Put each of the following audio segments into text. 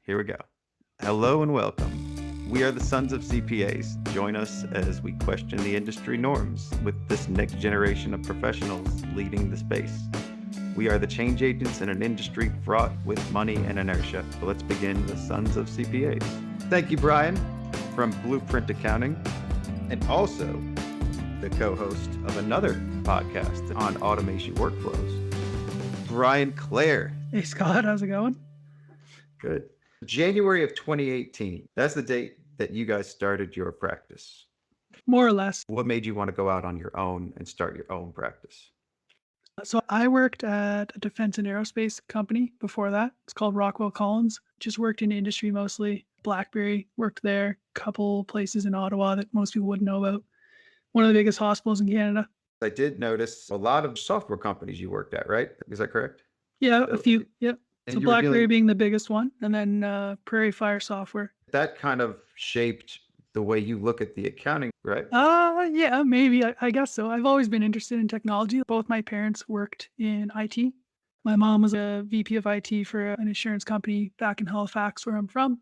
Here we go. Hello and welcome. We are the Sons of CPAs. Join us as we question the industry norms with this next generation of professionals leading the space. We are the change agents in an industry fraught with money and inertia. So let's begin the Sons of CPAs. Thank you, Brian, from Blueprint Accounting, and also the co-host of another podcast on automation workflows, Brian Clare. Hey, Scott, how's it going? Good. January of 2018. That's the date that you guys started your practice. More or less. What made you want to go out on your own and start your own practice? So I worked at a defense and aerospace company before that. It's called Rockwell Collins. Just worked in industry mostly. BlackBerry, worked there. Couple places in Ottawa that most people wouldn't know about. One of the biggest hospitals in Canada. I did notice a lot of software companies you worked at, right? Is that correct? Yeah, a few. Yep. So BlackBerry being the biggest one, and then Prairie Fire Software. That kind of shaped the way you look at the accounting, right? Yeah, maybe. I guess so. I've always been interested in technology. Both my parents worked in IT. My mom was a VP of IT for an insurance company back in Halifax, where I'm from.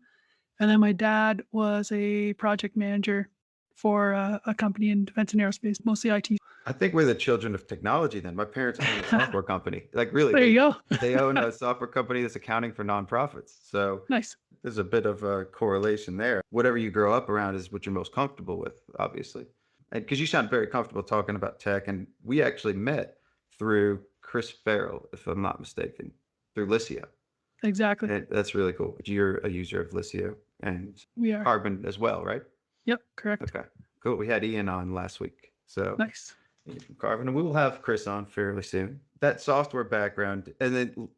And then my dad was a project manager for a company in defense and aerospace, mostly IT. I think we're the children of technology then. My parents own a software company. Like really, there you go. They own a software company that's accounting for nonprofits. So nice. There's a bit of a correlation there. Whatever you grow up around is what you're most comfortable with, obviously. And because you sound very comfortable talking about tech, and we actually met through Chris Farrell, if I'm not mistaken, through Liscio. Exactly. And that's really cool. You're a user of Liscio and we are. Karbon as well, right? Yep, correct. Okay, cool. We had Ian on last week. So nice. Karbon, and we will have Chris on fairly soon. That software background, and then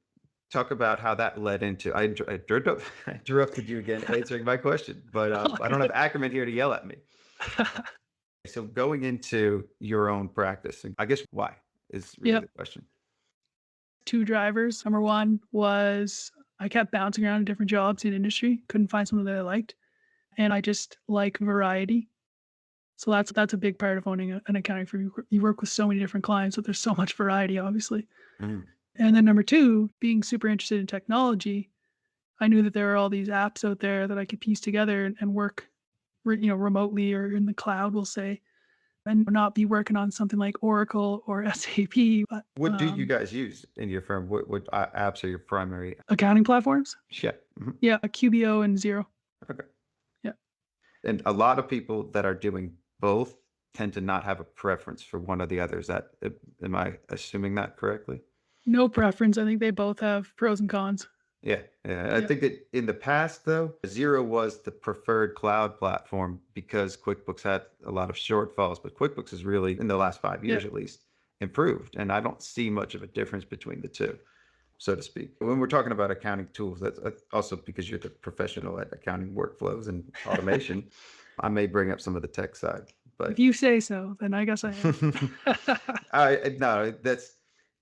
talk about how that led into, I interrupted you again answering my question, but I don't have Ackerman here to yell at me. So going into your own practice, I guess why is really the question. Two drivers. Number one was I kept bouncing around to different jobs in industry, couldn't find something that I liked. And I just like variety. So that's a big part of owning an accounting firm. You work with so many different clients, so there's so much variety, obviously. Mm. And then number two, being super interested in technology, I knew that there were all these apps out there that I could piece together and work, remotely or in the cloud, we'll say, and not be working on something like Oracle or SAP. But, what do you guys use in your firm? What apps are your primary accounting platforms? Yeah. Mm-hmm. Yeah, QBO and Xero. Okay. Yeah. And a lot of people that are doing both tend to not have a preference for one or the other. Is that, am I assuming that correctly? No preference. I think they both have pros and cons. Yeah. I think that in the past, though, Xero was the preferred cloud platform because QuickBooks had a lot of shortfalls, but QuickBooks has really, in the last 5 years at least, improved. And I don't see much of a difference between the two, so to speak. When we're talking about accounting tools, that's also because you're the professional at accounting workflows and automation. I may bring up some of the tech side, but if you say so, then I guess I am. No,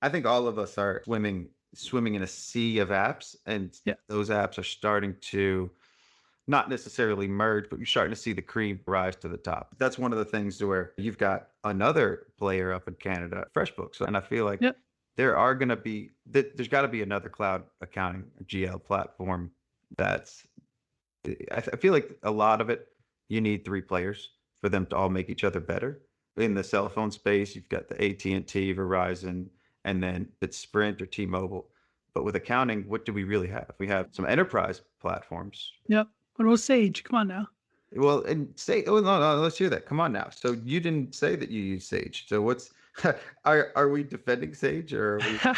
I think all of us are swimming in a sea of apps, and those apps are starting to not necessarily merge, but you're starting to see the cream rise to the top. That's one of the things to where you've got another player up in Canada, FreshBooks, and I feel like there's got to be another cloud accounting GL platform. I feel like a lot of it, you need 3 players for them to all make each other better. In the cell phone space, you've got the AT&T, Verizon, and then it's Sprint or T-Mobile. But with accounting, what do we really have? We have some enterprise platforms. Yep. What about Sage? Come on now. Well, and no, let's hear that. Come on now. So you didn't say that you use Sage. So what's, are we defending Sage, or are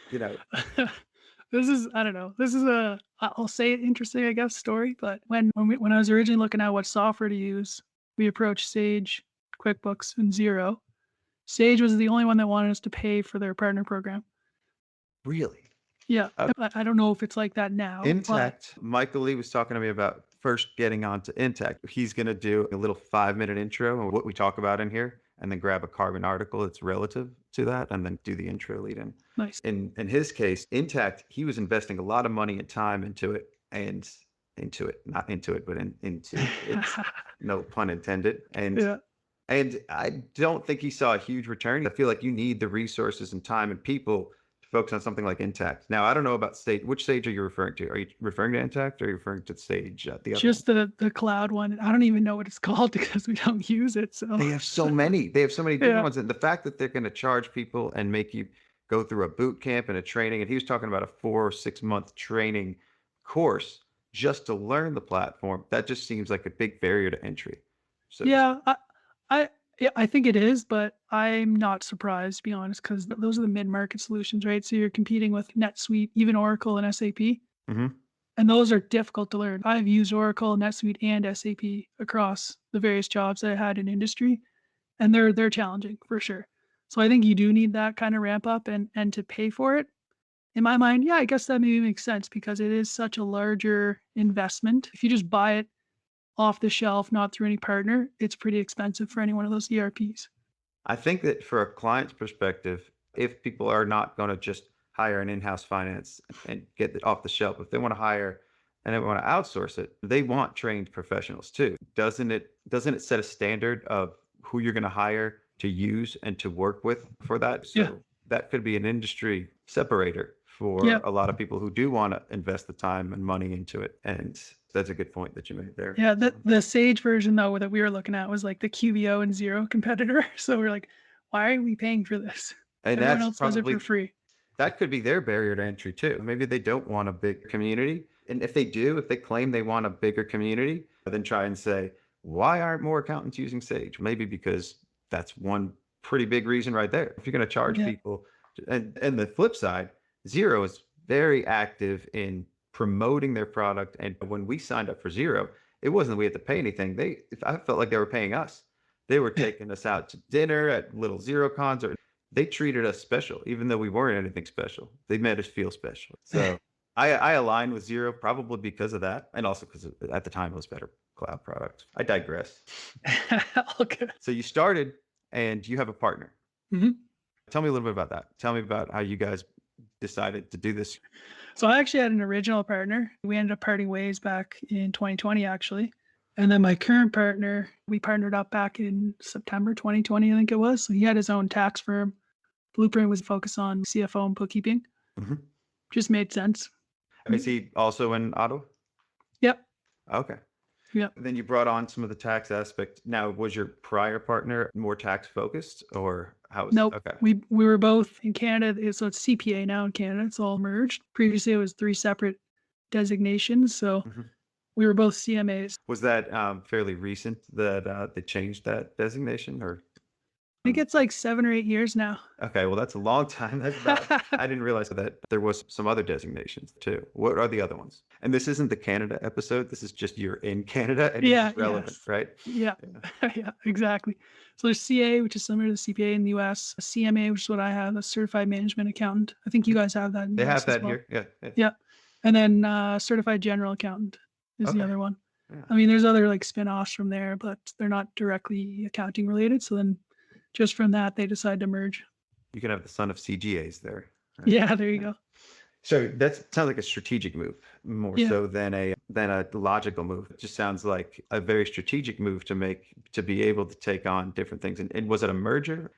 we, This is, I don't know. This is I'll say it interesting, I guess, story. But when I was originally looking at what software to use, we approached Sage, QuickBooks, and Xero. Sage was the only one that wanted us to pay for their partner program. Really? Yeah. I don't know if it's like that now. Intact. Michael Lee was talking to me about first getting onto Intact. He's going to do a little 5-minute intro of what we talk about in here, and then grab a Karbon article that's relative to that, and then do the intro lead in. Nice. In his case, Intact, he was investing a lot of money and time into it, no pun intended. And I don't think he saw a huge return. I feel like you need the resources and time and people to focus on something like Intact. Now, I don't know about Sage. Which Sage are you referring to? Are you referring to Intact or are you referring to Sage, the other Just one? the cloud one. I don't even know what it's called because we don't use it. So They have so many. They have so many different yeah, ones. And the fact that they're going to charge people and make you go through a boot camp and a training, and he was talking about a 4 or 6 month training course just to learn the platform, that just seems like a big barrier to entry. So to speak. yeah, I yeah, I think it is, but I'm not surprised to be honest, because those are the mid-market solutions, right? So you're competing with NetSuite, even Oracle and SAP, Mhm. and those are difficult to learn. I've used Oracle, NetSuite, and SAP across the various jobs that I had in industry, and they're challenging for sure. So I think you do need that kind of ramp up and to pay for it. In my mind, yeah, I guess that maybe makes sense because it is such a larger investment. If you just buy it off the shelf, not through any partner, it's pretty expensive for any one of those ERPs. I think that for a client's perspective, if people are not going to just hire an in-house finance and get it off the shelf, if they want to hire and they want to outsource it, they want trained professionals too. Doesn't it set a standard of who you're going to hire to use and to work with for that? Yeah. So that could be an industry separator for Yeah. a lot of people who do want to invest the time and money into it. And that's a good point that you made there. Yeah. The Sage version though that we were looking at was like the QBO and Xero competitor. So we're like, why are we paying for this? And Everyone that's else does it for probably free. that could be their barrier to entry too. Maybe they don't want a big community. And if they do, if they claim they want a bigger community, then try and say, why aren't more accountants using Sage? Maybe because that's one pretty big reason right there. If you're going to charge Yeah. people, and the flip side, Xero is very active in promoting their product. And when we signed up for Xero, it wasn't that we had to pay anything. I felt like they were paying us. They were taking us out to dinner at little Xero cons, or they treated us special, even though we weren't anything special. They made us feel special. So I aligned with Xero probably because of that, and also because at the time it was better cloud product. I digress. Okay. So you started, and you have a partner. Mhm. Tell me a little bit about that. Tell me about how you guys decided to do this. So I actually had an original partner. We ended up parting ways back in 2020, actually. And then my current partner, we partnered up back in September 2020, I think it was. So he had his own tax firm. Blueprint was focused on CFO and bookkeeping. Mhm. Just made sense. Is he also in Ottawa? Yep. Okay. Yep. Then you brought on some of the tax aspect. Now, was your prior partner more tax focused, or how was Nope. okay? We were both in Canada. So it's CPA now in Canada. It's all merged. Previously, it was 3 separate designations. So Mhm. we were both CMAs. Was that fairly recent that they changed that designation, or? I think it's like 7 or 8 years now. Okay, well, that's a long time. That's about. I didn't realize that there was some other designations too. What are the other ones? And this isn't the Canada episode. This is just you're in Canada and Yeah. it's relevant, Yes. right? Yeah. Yeah. Yeah, exactly. So there's CA, which is similar to CPA in the US, CMA, which is what I have, a certified management accountant. I think you guys have that in They the have US as that well. here. Yeah. Yeah. Yeah. And then certified general accountant is the Okay. other one. Yeah. I mean, there's other like spin-offs from there, but they're not directly accounting related. So then just from that, they decide to merge. You can have the son of CGAs there. Right? Yeah, there you Yeah. go. So that sounds like a strategic move more Yeah. so than a logical move. It just sounds like a very strategic move to be able to take on different things. And was it a merger?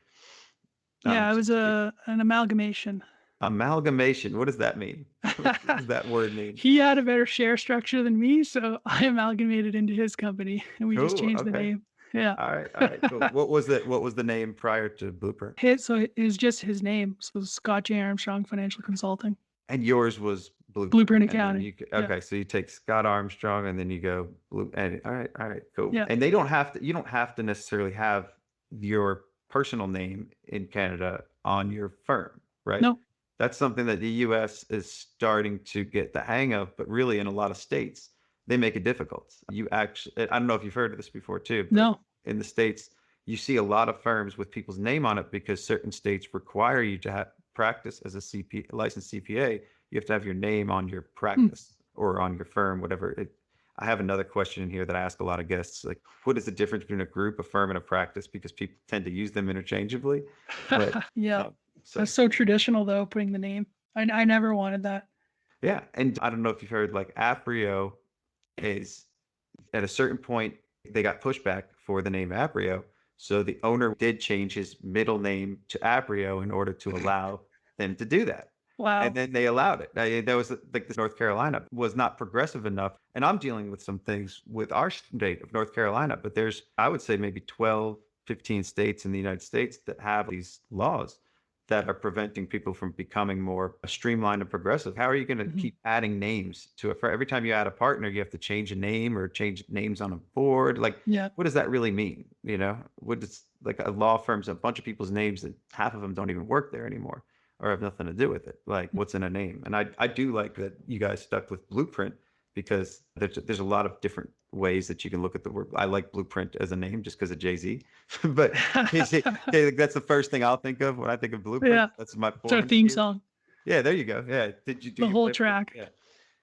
Yeah, it was Specific- an amalgamation. Amalgamation. What does that mean? What does that word mean? He had a better share structure than me, so I amalgamated into his company and we just Cool. changed the Okay. name. Yeah. All right. All right. Cool. What was the name prior to Blueprint? So it was just his name. So Scott J. Armstrong Financial Consulting. And yours was Blueprint. Blueprint And then Accounting. Yeah. okay, so you take Scott Armstrong and then you go Blue. And all right, cool. Yeah. And you don't have to necessarily have your personal name in Canada on your firm, right? No. That's something that the US is starting to get the hang of, but really in a lot of states, they make it difficult. You actually, I don't know if you've heard of this before too, but No. in the States, you see a lot of firms with people's name on it because certain states require you to practice as a licensed CPA. You have to have your name on your practice or on your firm, whatever. I have another question in here that I ask a lot of guests, like, what is the difference between a group, a firm, and a practice? Because people tend to use them interchangeably. But Yeah. so That's so traditional though, putting the name. I never wanted that. yeah, and I don't know if you've heard, like Aprio is at a certain point they got pushback for the name Aprio, so the owner did change his middle name to Aprio in order to allow them to do that. And Wow. then they allowed it. There was like this North Carolina was not progressive enough. And I'm dealing with some things with our state of North Carolina, but there's, I would say maybe 12, 15 states in the United States that have these laws that are preventing people from becoming more streamlined and progressive. How are you going to Mhm. keep adding names to it? For every time you add a partner, you have to change a name or change names on a board. Like, Yeah. what does that really mean? What does like a law firm's a bunch of people's names that half of them don't even work there anymore or have nothing to do with it. Like, what's in a name? And I do like that you guys stuck with Blueprint because there's a lot of different ways that you can look at the word. I like Blueprint as a name just because of Jay-Z, but okay, like that's the first thing I'll think of when I think of Blueprint. Yeah. That's my It's our performance theme here. song, Yeah, there you go. Yeah. Do the you whole play Blueprint? track Yeah.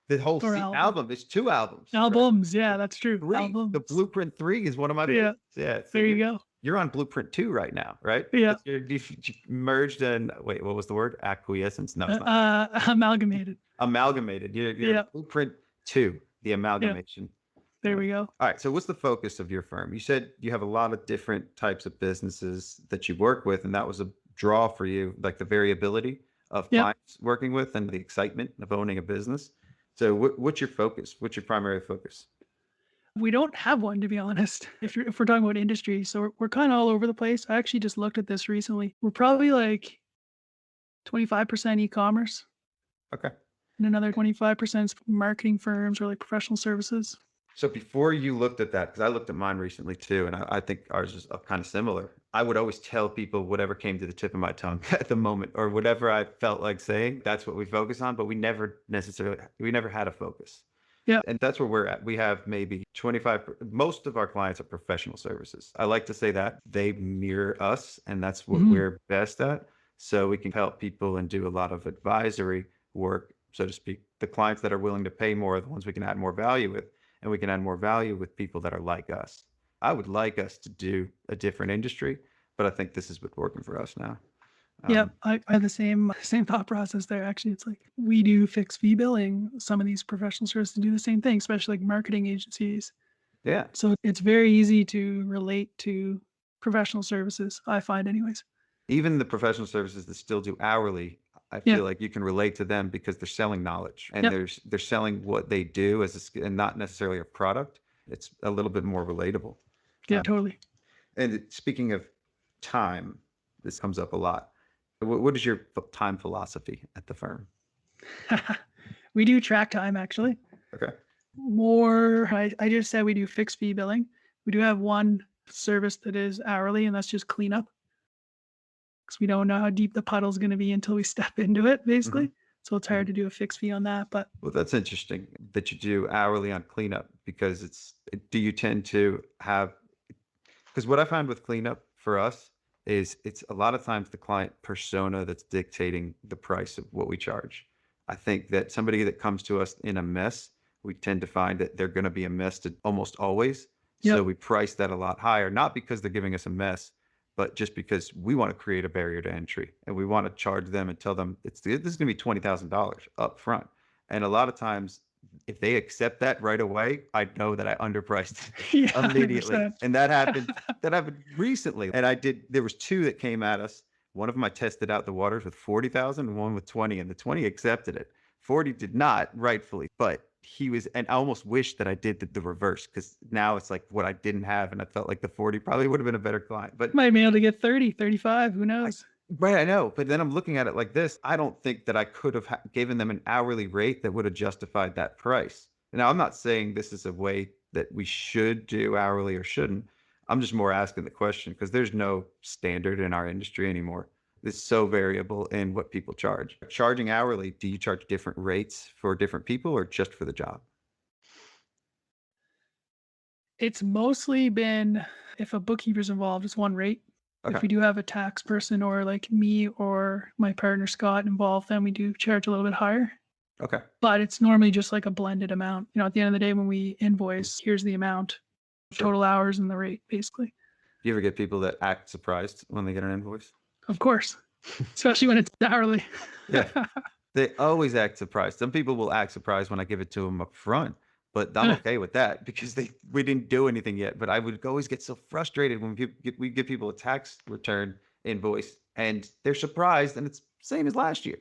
The whole or album. album. There's two albums, right? Albums. Yeah, that's true. Three. The Albums. Blueprint 3 is one of my Yeah. favorites. Yeah. So There you go. you're on Blueprint 2 right now, right? Yeah. That's you merged and wait, what was the word? Acquiescence? No, it's not. Amalgamated. Amalgamated. You're Yeah. Blueprint 2, the Yeah. amalgamation. There we go. All right. So what's the focus of your firm? You said you have a lot of different types of businesses that you work with, and that was a draw for you, like the variability of Yep. clients working with and the excitement of owning a business. So what's your focus? What's your primary focus? We don't have one, to be honest. If we're talking about industry, so we're kind of all over the place. I actually just looked at this recently. We're probably like 25% e-commerce, Okay. and another 25% is marketing firms or like professional services. So before you looked at that, because I looked at mine recently too, and I think ours is kind of similar. I would always tell people whatever came to the tip of my tongue at the moment, or whatever I felt like saying. That's what we focus on, but we never had a focus. Yeah. And that's where we're at. We have maybe 25, most of our clients are professional services. I like to say that they mirror us, and that's what Mhm. we're best at. So we can help people and do a lot of advisory work, so to speak. The clients that are willing to pay more are the ones we can add more value with, and we can add more value with people that are like us. I would like us to do a different industry, but I think this is what's working for us now. Yep, I have the same thought process there. Actually, it's like we do fixed fee billing. Some of these professional services do the same thing, especially like marketing agencies. Yeah. So it's very easy to relate to professional services, I find, anyways. Even the professional services that still do hourly, I Yeah. feel like you can relate to them because they're selling knowledge and Yep. they're selling what they do and not necessarily a product. It's a little bit more relatable. Yeah, Um, totally. and speaking of time, this comes up a lot. What is your time philosophy at the firm? We do track time actually. Okay. I just said we do fixed fee billing. We do have one service that is hourly, and that's just cleanup because we don't know how deep the puddle's going to be until we step into it, basically. Mhm. So it's hard to do a fixed fee on that. But Well, that's interesting that you do hourly on cleanup because do you tend to have, because what I find with cleanup for us is it's a lot of times the client persona that's dictating the price of what we charge. I think that somebody that comes to us in a mess, we tend to find that they're going to be a mess to almost always. So yep, we price that a lot higher, not because they're giving us a mess, but just because we want to create a barrier to entry and we want to charge them and tell them this is going to be $20,000 up front. And a lot of times, if they accept that right away, I know that I underpriced yeah, immediately. 100%. And that happened recently. And there was two that came at us. One of them I tested out the waters with 40,000 and one with 20, and the 20 accepted it. 40 did not, rightfully, but and I almost wish that I did the reverse because now it's like what I didn't have. And I felt like the 40 probably would have been a better client, but Might be able to get 30, 35. Who knows? right, I know. But then I'm looking at it like this. I don't think that I could have given them an hourly rate that would have justified that price. Now, I'm not saying this is a way that we should do hourly or shouldn't. I'm just more asking the question because there's no standard in our industry anymore. It's so variable in what people charge. Charging hourly, do you charge different rates for different people or just for the job? It's mostly been if a bookkeeper's involved, it's one rate. If Okay. we do have a tax person or like me or my partner Scott involved, then we do charge a little bit higher. Okay. But it's normally just like a blended amount. At the end of the day, when we invoice, here's the amount, Sure. total hours, and the rate, basically. Do you ever get people that act surprised when they get an invoice? Of course, especially when it's hourly. Yeah. They always act surprised. Some people will act surprised when I give it to them up front, but I'm okay with that because we didn't do anything yet. But I would always get so frustrated when we give people a tax return invoice and they're surprised and it's same as last year.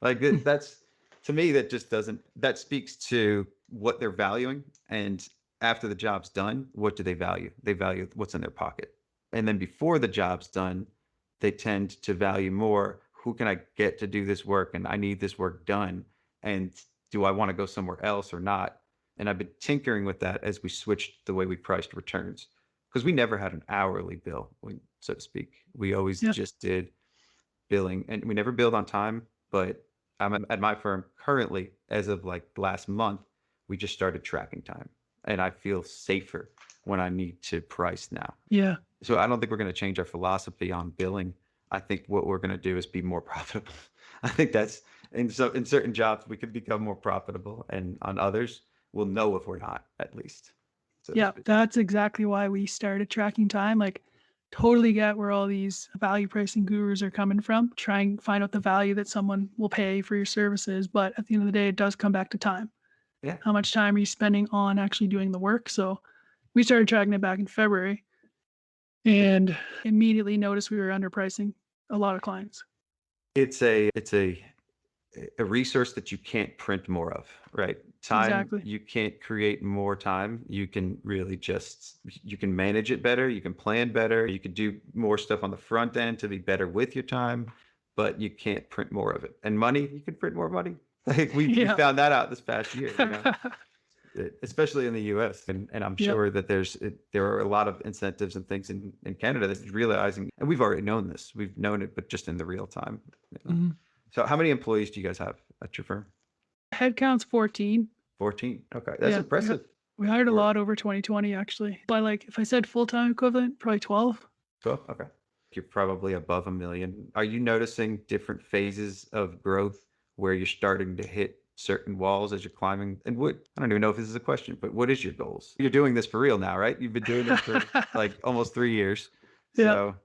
Like that's to me, that just doesn't, that speaks to what they're valuing. And after the job's done, what do they value? They value what's in their pocket. And then before the job's done, they tend to value more, who can I get to do this work? And I need this work done. And do I want to go somewhere else or not? And I've been tinkering with that as we switched the way we priced returns, because we never had an hourly bill, so to speak. We always Yeah. just did billing, and we never billed on time. But I'm at my firm currently, as of like last month, we just started tracking time, and I feel safer when I need to price now. Yeah. So I don't think we're going to change our philosophy on billing. I think what we're going to do is be more profitable. I think that's, in certain jobs we could become more profitable, and on others we'll know if we're not, at least. So to Yeah. speak. That's exactly why we started tracking time. Like, totally get where all these value pricing gurus are coming from. Try and find out the value that someone will pay for your services. But at the end of the day, it does come back to time. Yeah. How much time are you spending on actually doing the work? So we started tracking it back in February and immediately noticed we were underpricing a lot of clients. It's a resource that you can't print more of, right? Time, Exactly. you can't create more time. You can really just, you can manage it better, you can plan better, you can do more stuff on the front end to be better with your time, but you can't print more of it. And money, you can print more money. Like we Yeah. found that out this past year, especially in the US. And I'm Yep. sure that there are a lot of incentives and things in Canada that's realizing, and we've already known this, we've known it, but just in the real time. Mhm. So how many employees do you guys have at your firm? Headcount's 14. 14. Okay. That's Yeah, impressive. We hired a For lot over 2020, actually. But like, if I said full-time equivalent, probably 12. 12. Okay. You're probably above a million. Are you noticing different phases of growth where you're starting to hit certain walls as you're climbing? And I don't even know if this is a question, but what is your goals? You're doing this for real now, right? You've been doing this for like almost 3 years. Yeah. So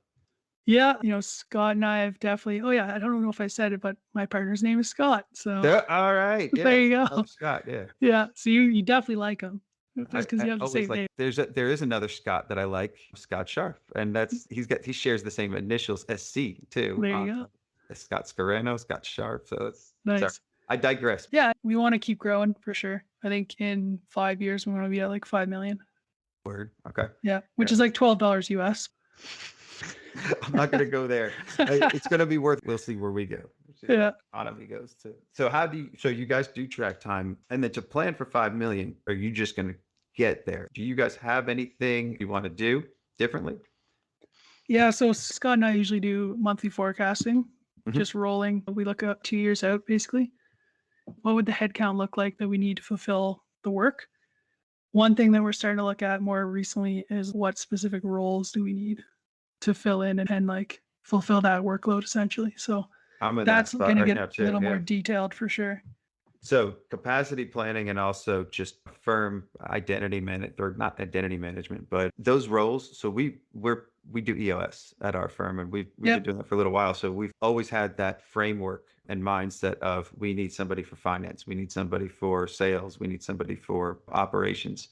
Yeah, Scott and I have definitely. Oh yeah, I don't know if I said it, but my partner's name is Scott. So all right. Yeah. there you go. Oh, Scott. Yeah. Yeah, so you definitely like him just because I you have the always same like, name. there is another Scott that I like, Scott Sharp, and he shares the same initials as C too. There you go. Scott Scarano, Scott Sharp. So it's sorry, Nice. I digress. Yeah, we want to keep growing for sure. I think in 5 years we want to be at like 5 million. Word. Okay. Yeah, which is like $12 US. I'm not going to go there. It's going to be worth. We'll see where we go. Yeah. Economy goes to. So so you guys do track time, and then to plan for 5 million, are you just going to get there? Do you guys have anything you want to do differently? Yeah, so Scott and I usually do monthly forecasting, Mhm. just rolling. We look up 2 years out basically. What would the headcount look like that we need to fulfill the work? One thing that we're starting to look at more recently is what specific roles do we need to fill in and like fulfill that workload essentially. So I'm in that that's spot going to right get now a too. little more Yeah. detailed for sure. So capacity planning, and also just firm or not identity management, but those roles. So we do EOS at our firm, and we've Yep. been doing that for a little while. So we've always had that framework and mindset of, we need somebody for finance, we need somebody for sales, we need somebody for operations.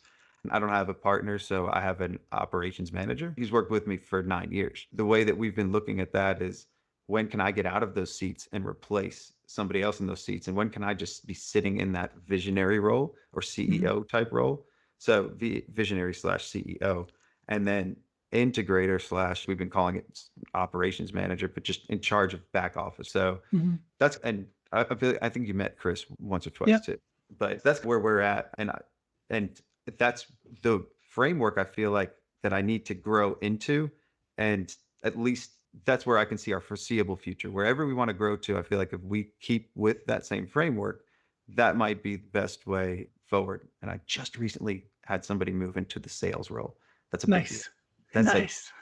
I don't have a partner, so I have an operations manager. He's worked with me for 9 years. The way that we've been looking at that is, when can I get out of those seats and replace somebody else in those seats? And when can I just be sitting in that visionary role or CEO type role? So visionary / CEO, and then integrator / we've been calling it operations manager, but just in charge of back office. So Mhm. and I think you met Chris once or twice Yep. too, but that's where we're at. And that's the framework I feel like that I need to grow into. And at least that's where I can see our foreseeable future. Wherever we want to grow to, I feel like if we keep with that same framework, that might be the best way forward. And I just recently had somebody move into the sales role. That's a big deal. Nice. That's Nice.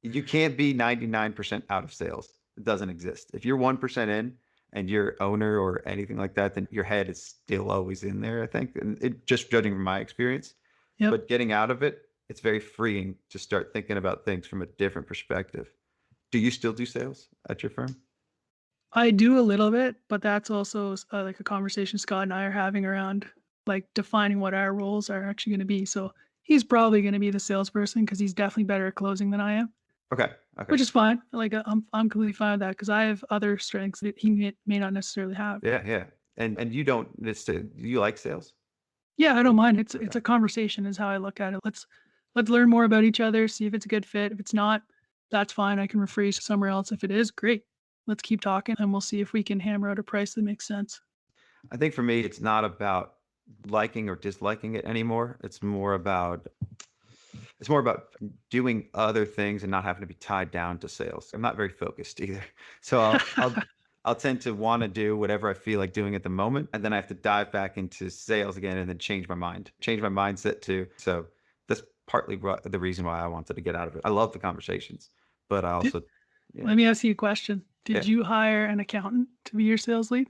you can't be 99% out of sales. It doesn't exist. If you're 1% in and you're owner or anything like that, then your head is still always in there, I think. And just judging from my experience, Yep. but getting out of it, it's very freeing to start thinking about things from a different perspective. Do you still do sales at your firm? I do a little bit, but that's also like a conversation Scott and I are having around like defining what our roles are actually going to be. So he's probably going to be the salesperson because he's definitely better at closing than I am. Okay. Okay. which is fine. Like I'm completely fine with that because I have other strengths that he may not necessarily have. Yeah. Yeah. And you don't, you like sales? Yeah, I don't mind. It's Okay. a conversation is how I look at it. Let's learn more about each other, see if it's a good fit. If it's not, that's fine. I can rephrase somewhere else. If it is, great. Let's keep talking and we'll see if we can hammer out a price that makes sense. I think for me, it's not about liking or disliking it anymore. It's more about doing other things and not having to be tied down to sales. I'm not very focused either. So I'll tend to want to do whatever I feel like doing at the moment. And then I have to dive back into sales again and then change my mindset too. So that's partly the reason why I wanted to get out of it. I love the conversations, but I Did, also, yeah, Let me ask you a question. yeah, Did you hire an accountant to be your sales lead?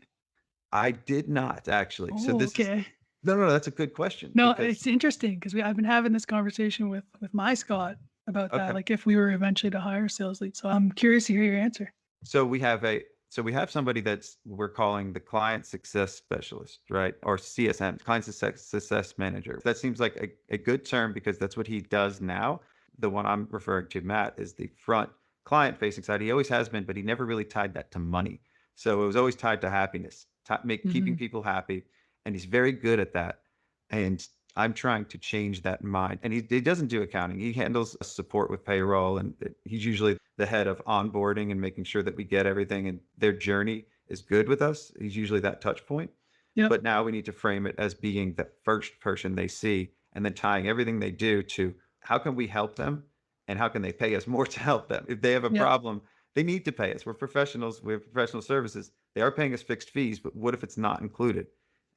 I did not actually. So Oh, this is, okay. no, that's a good question No, because, it's interesting because I've been having this conversation with my Scott about that. okay. Like if we were eventually to hire a sales lead. So I'm curious to hear your answer. So we have somebody that's we're calling the client success specialist, right? Or CSM, client success manager. That seems like a good term because that's what he does now. The one I'm referring to, Matt, is the front client facing side. He always has been, but he never really tied that to money. So it was always tied to happiness, keeping Hmm. people happy. And he's very good at that. And I'm trying to change that mind. And he doesn't do accounting. He handles support with payroll, and he's usually the head of onboarding and making sure that we get everything and their journey is good with us. He's usually that touch point. Yep. But now we need to frame it as being the first person they see and then tying everything they do to how can we help them and how can they pay us more to help them? If they have a Yep. problem, they need to pay us. We're professionals. We have professional services. They are paying us fixed fees, but what if it's not included?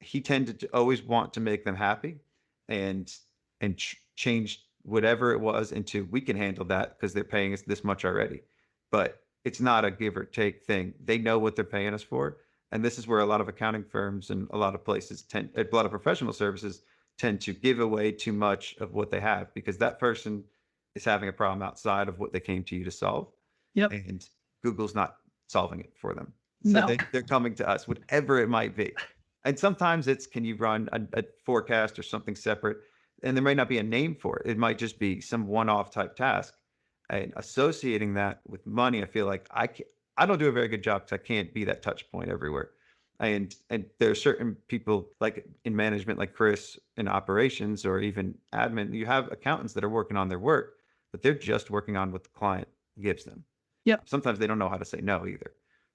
He tended to always want to make them happy and change whatever it was into we can handle that because they're paying us this much already. But it's not a give or take thing. They know what they're paying us for. And this is where a lot of accounting firms and a lot of places a lot of professional services tend to give away too much of what they have because that person is having a problem outside of what they came to you to solve. Yep. And Google's not solving it for them. So No. they're coming to us, whatever it might be. And sometimes it's, can you run a forecast or something separate? And there may not be a name for it. It might just be some one-off type task. And associating that with money, I feel like I don't do a very good job because I can't be that touch point everywhere. And there are certain people like in management, like Chris in operations or even admin, you have accountants that are working on their work, but they're just working on what the client gives them. Yep. Sometimes they don't know how to say no either.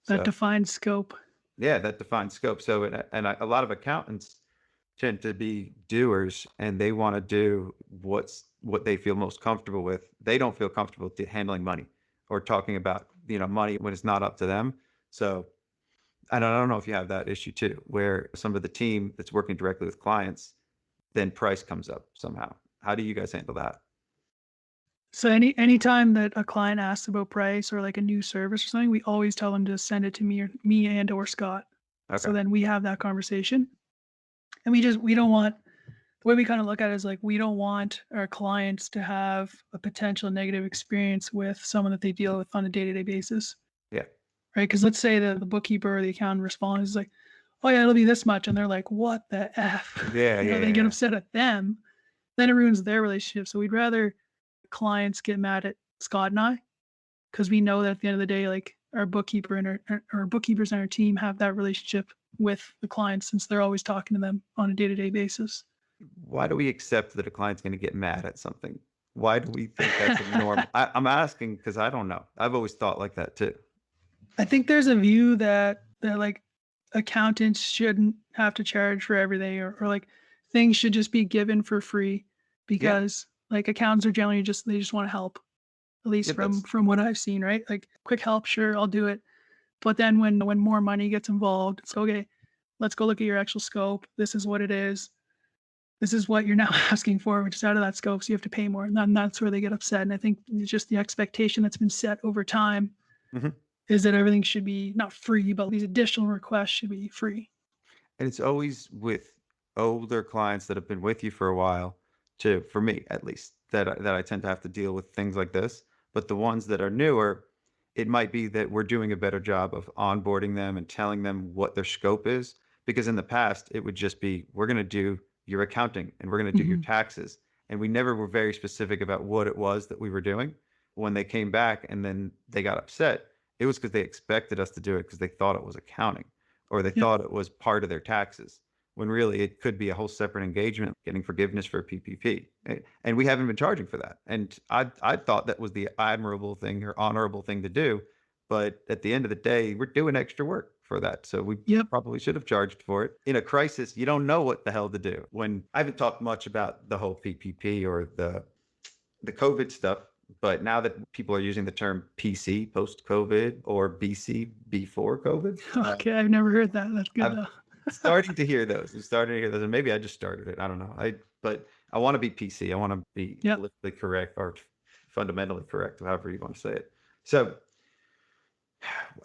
That So defined scope. yeah, that defines scope. So, a lot of accountants tend to be doers and they want to do what they feel most comfortable with. They don't feel comfortable handling money or talking about, money when it's not up to them. So I don't know if you have that issue too, where some of the team that's working directly with clients, then price comes up somehow. How do you guys handle that? So anytime that a client asks about price or like a new service or something, we always tell them to send it to me and or Scott. Okay. So then we have that conversation. And we don't want the way we kind of look at it is like we don't want our clients to have a potential negative experience with someone that they deal with on a day-to-day basis. Yeah. Right. Because let's say the bookkeeper or the accountant responds is like, oh yeah, it'll be this much. And they're like, what the F? Yeah. Yeah. They get Yeah. upset at them. Then it ruins their relationship. So we'd rather clients get mad at Scott and I because we know that at the end of the day, like our bookkeeper and our bookkeepers and our team have that relationship with the clients since they're always talking to them on a day-to-day basis. Why do we accept that a client's going to get mad at something? Why do we think that's a norm? I'm asking because I don't know. I've always thought like that too. I think there's a view that like accountants shouldn't have to charge for everything or like things should just be given for free Yeah. because like accountants are generally they just want to help, at least Yeah. from what I've seen, right? Like quick help, sure, I'll do it. But then when more money gets involved, it's okay, let's go look at your actual scope. This is what it is. This is what you're now asking for, which is out of that scope. So you have to pay more. And then that's where they get upset. And I think it's just the expectation that's been set over time Mhm. is that everything should be not free, but these additional requests should be free. And it's always with older clients that have been with you for a while, too, for me at least, that I tend to have to deal with things like this. But the ones that are newer, it might be that we're doing a better job of onboarding them and telling them what their scope is. Because in the past, it would just be, we're going to do your accounting and we're going to do your Mhm. taxes. And we never were very specific about what it was that we were doing. when they came back and then they got upset, it was because they expected us to do it because they thought it was accounting or they Yep. thought it was part of their taxes, when really it could be a whole separate engagement, getting forgiveness for PPP. And we haven't been charging for that. And I thought that was the admirable thing or honorable thing to do. But at the end of the day, we're doing extra work for that. So we Yep. probably should have charged for it. In a crisis, you don't know what the hell to do. When I haven't talked much about the whole PPP or the COVID stuff, but now that people are using the term PC post-COVID or BC before COVID, Okay, I've never heard that. That's good I'm though. starting to hear those. I'm starting to hear those, and maybe I just started it. I don't know. But I want to be PC. I want to be Yep. politically correct or fundamentally correct, however you want to say it. So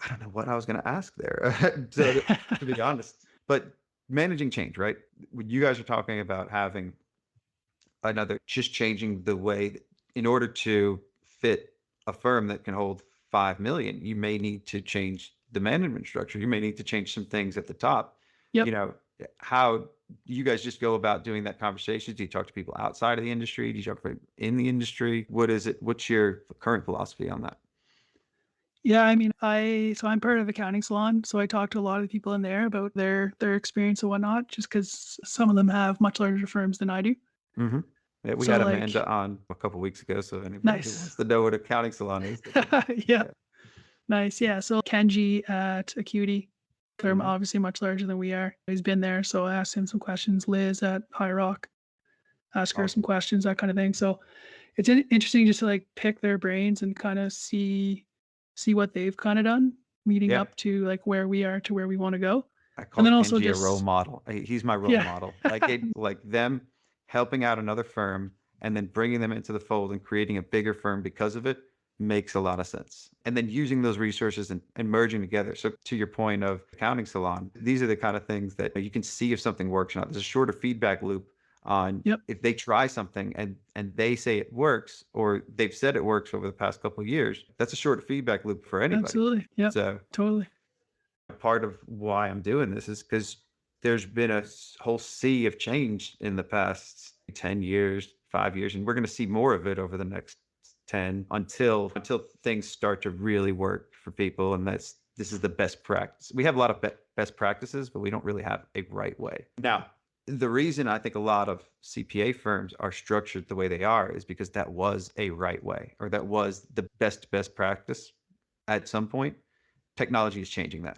I don't know what I was going to ask there, to be honest. But managing change, right? You guys are talking about having just changing the way in order to fit a firm that can hold 5 million, you may need to change the management structure. You may need to change some things at the top. Yep. You know, how do you guys just go about doing that conversation? Do you talk to people outside of the industry? Do you talk to people in the industry? What is it? What's your current philosophy on that? Yeah, I mean, I'm part of accounting salon, so I talk to a lot of people in there about their experience and whatnot, just because some of them have much larger firms than I do. Mm-hmm. Yeah, we So had like, Amanda on a couple weeks ago, so anybody who nice. wants to know what accounting salon is, Yeah, nice. Yeah, so Kenji at Acuity, they're Mhm. obviously much larger than we are. He's been there, so I asked him some questions. Liz at High Rock, ask her Awesome. some questions, that kind of thing. So it's interesting just to like pick their brains and kind of see what they've kind of done leading Yeah. up to like where we are to where we want to go. I And call then also Kenji a role just, model. He's my role yeah, model. Like them helping out another firm and then bringing them into the fold and creating a bigger firm because of it makes a lot of sense. And then using those resources and merging together. So to your point of accounting salon, these are the kind of things that you can see if something works or not. There's a shorter feedback loop on yep, if they try something and they say it works or they've said it works over the past couple of years. That's a short feedback loop for anybody. absolutely. Yep, So totally. part of why I'm doing this is because there's been a whole sea of change in the past 10 years, 5 years, and we're going to see more of it over the next 10 until things start to really work for people. And this is the best practice. We have a lot of best practices, but we don't really have a right way. Now, the reason I think a lot of CPA firms are structured the way they are is because that was a right way, or that was the best practice at some point. Technology is changing that.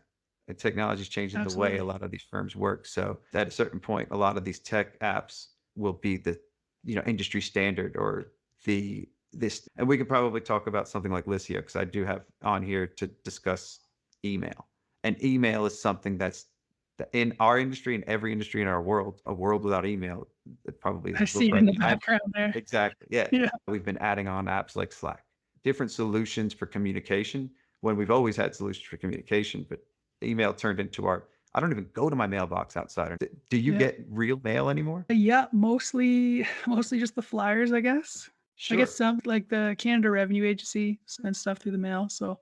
And technology is changing the way Absolutely. a lot of these firms work. So at a certain point, a lot of these tech apps will be the, industry standard or this. And we could probably talk about something like Liscio, because I do have on here to discuss email. And email is something that's in our industry, in every industry in our world, a world without email, it probably I see it in the background there. Exactly. Yeah. Yeah, We've been adding on apps like Slack, different solutions for communication when we've always had solutions for communication, but email turned into I don't even go to my mailbox outside. Do you yeah, get real mail anymore? yeah. Mostly just the flyers, I guess. I Sure. get some like the Canada Revenue Agency sends stuff through the mail, so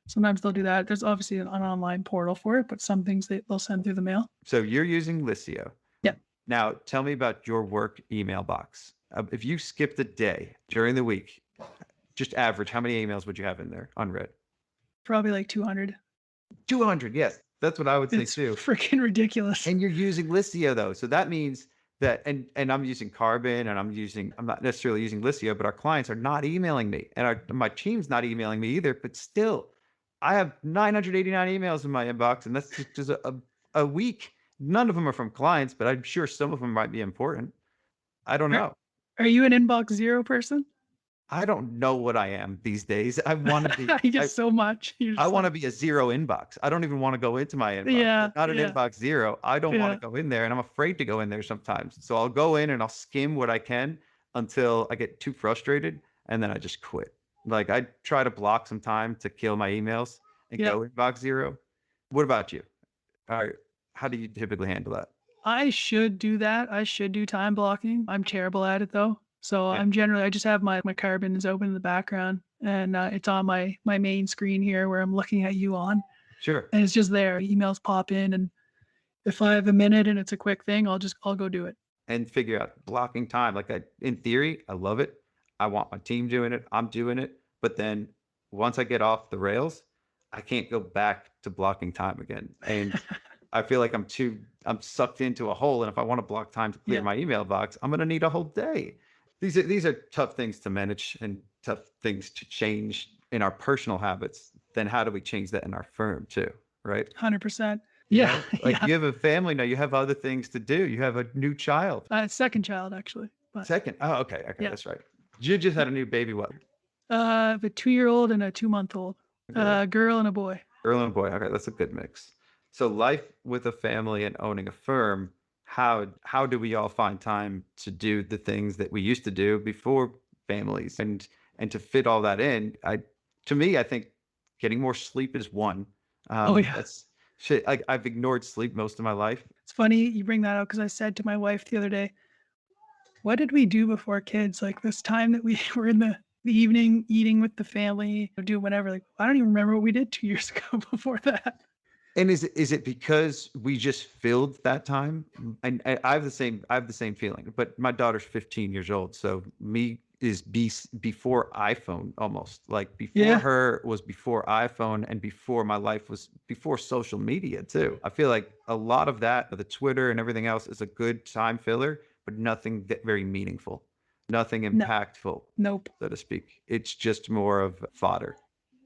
sometimes they'll do that. There's obviously an online portal for it, but some things they'll send through the mail. So you're using Liscio. Yeah. Now tell me about your work email box. If you skipped a day during the week, just average, how many emails would you have in there unread? Probably like 200. 200. Yes. That's what I would say It's too. freaking ridiculous. And you're using Liscio though. So that means that, and I'm using Karbon and I'm not necessarily using Liscio, but our clients are not emailing me and my team's not emailing me either, but still I have 989 emails in my inbox and that's just a week. None of them are from clients, but I'm sure some of them might be important. I don't Are, know. are you an inbox zero person? I don't know what I am these days. I want to be, I get so much. You're I just want to like, be a zero inbox. I don't even want to go into my inbox. yeah, I'm not an yeah, inbox zero. I don't want yeah. to go in there and I'm afraid to go in there sometimes. So I'll go in and I'll skim what I can until I get too frustrated and then I just quit. Like I try to block some time to kill my emails and Yeah. go inbox zero. What about you? All right. How do you typically handle that? I should do that. I should do time blocking. I'm terrible at it though. So Yeah, I just have my Carbon is open in the background and it's on my main screen here where I'm looking at you on sure. and it's just there. Emails pop in and if I have a minute and it's a quick thing, I'll go do it. And figure out blocking time. In theory, I love it. I want my team doing it. I'm doing it. But then once I get off the rails, I can't go back to blocking time again. And I feel like I'm sucked into a hole. And if I want to block time to clear Yeah. my email box, I'm going to need a whole day. These are tough things to manage and tough things to change in our personal habits. Then how do we change that in our firm too? Right. 100%. You Yeah. know, like Yeah. you have a family now, you have other things to do. You have a new child. Second child, actually. But Second. Oh, okay. Okay. yeah. That's right. You just had a new baby. What? A 2-year-old and a 2-month-old. Girl. Girl and a boy. Girl and boy. Okay. That's a good mix. So life with a family and owning a firm, how do we all find time to do the things that we used to do before families and to fit all that in? To me, I think getting more sleep is one. Oh, yeah. That's shit. I've ignored sleep most of my life. It's funny you bring that up because I said to my wife the other day, what did we do before kids? Like this time that we were in the evening eating with the family, do whatever. Like, I don't even remember what we did 2 years ago before that. And is it because we just filled that time? And I have the same feeling. But my daughter's 15 years old, so me is before iPhone almost. Like before Yeah. her was before iPhone, and before my life was before social media too. I feel like a lot of that, the Twitter and everything else, is a good time filler, but nothing very meaningful, nothing No. impactful, Nope. so to speak. It's just more of fodder,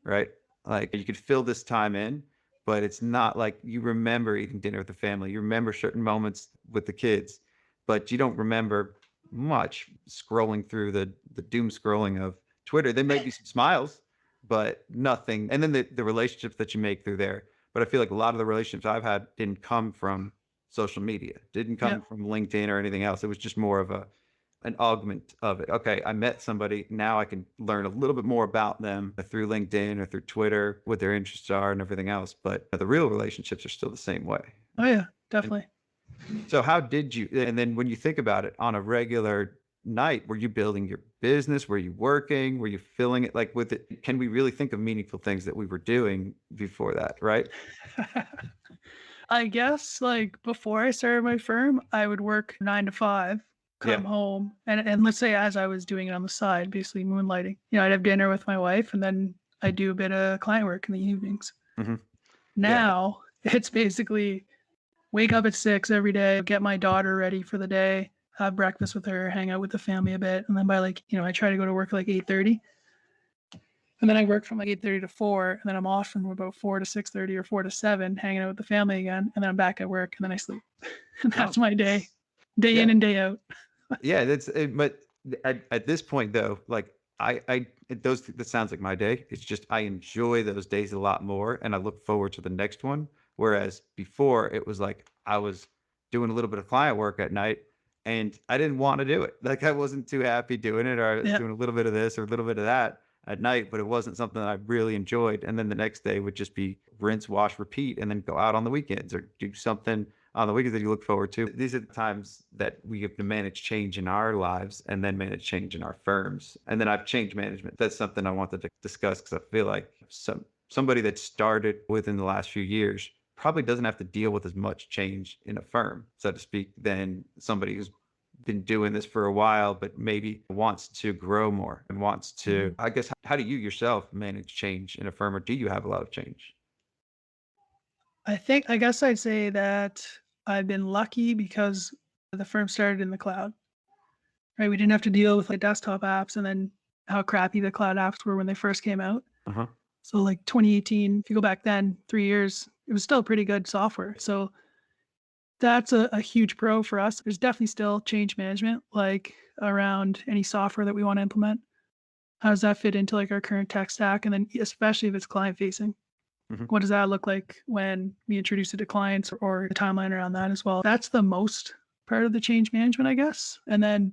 right? Like you could fill this time in, but it's not like you remember eating dinner with the family. You remember certain moments with the kids, but you don't remember much scrolling through the doom scrolling of Twitter. There may be some smiles, but nothing. And then the relationships that you make through there. But I feel like a lot of the relationships I've had didn't come from social media, didn't come Yep. from LinkedIn or anything else. It was just more of an augment of it. Okay, I met somebody. Now I can learn a little bit more about them through LinkedIn or through Twitter, what their interests are and everything else. But the real relationships are still the same way. Oh yeah, definitely. So how did you, and then when you think about it on a regular night, were you building your business? Were you working? Were you filling it like with it? Can we really think of meaningful things that we were doing before that? Right. I guess like before I started my firm, I would work 9 to 5, Yeah. come home, and let's say as I was doing it on the side, basically moonlighting. I'd have dinner with my wife, and then I do a bit of client work in the evenings. Mm-hmm. Now it's basically wake up at 6 every day, get my daughter ready for the day, have breakfast with her, hang out with the family a bit, and then by I try to go to work like 8:30. And then I work from like 8:30 to 4, and then I'm off from about 4 to 6:30 or 4 to 7, hanging out with the family again, and then I'm back at work, and then I sleep. And that's my day in and day out. Yeah, that's it, but at this point though, like that sounds like my day. It's just I enjoy those days a lot more, and I look forward to the next one. Whereas before, it was like I was doing a little bit of client work at night, and I didn't want to do it. Like I wasn't too happy doing it, or I was Yeah. doing a little bit of this or a little bit of that at night, but it wasn't something that I really enjoyed. And then the next day would just be rinse, wash, repeat, and then go out on the weekends or do something on the weekends that you look forward to. These are the times that we have to manage change in our lives and then manage change in our firms. And then I've changed management. That's something I wanted to discuss because I feel like somebody that started within the last few years probably doesn't have to deal with as much change in a firm, so to speak, than somebody who's been doing this for a while, but maybe wants to grow more and wants to, I guess, how do you yourself manage change in a firm, or do you have a lot of change? I guess I'd say that I've been lucky because the firm started in the cloud, right? We didn't have to deal with like desktop apps and then how crappy the cloud apps were when they first came out. Uh-huh. So like 2018, if you go back then, 3 years, it was still pretty good software. So that's a huge pro for us. There's definitely still change management, like around any software that we want to implement. How does that fit into like our current tech stack? And then especially if it's client facing, Mhm. what does that look like when we introduce it to clients or the timeline around that as well? That's the most part of the change management, I guess. And then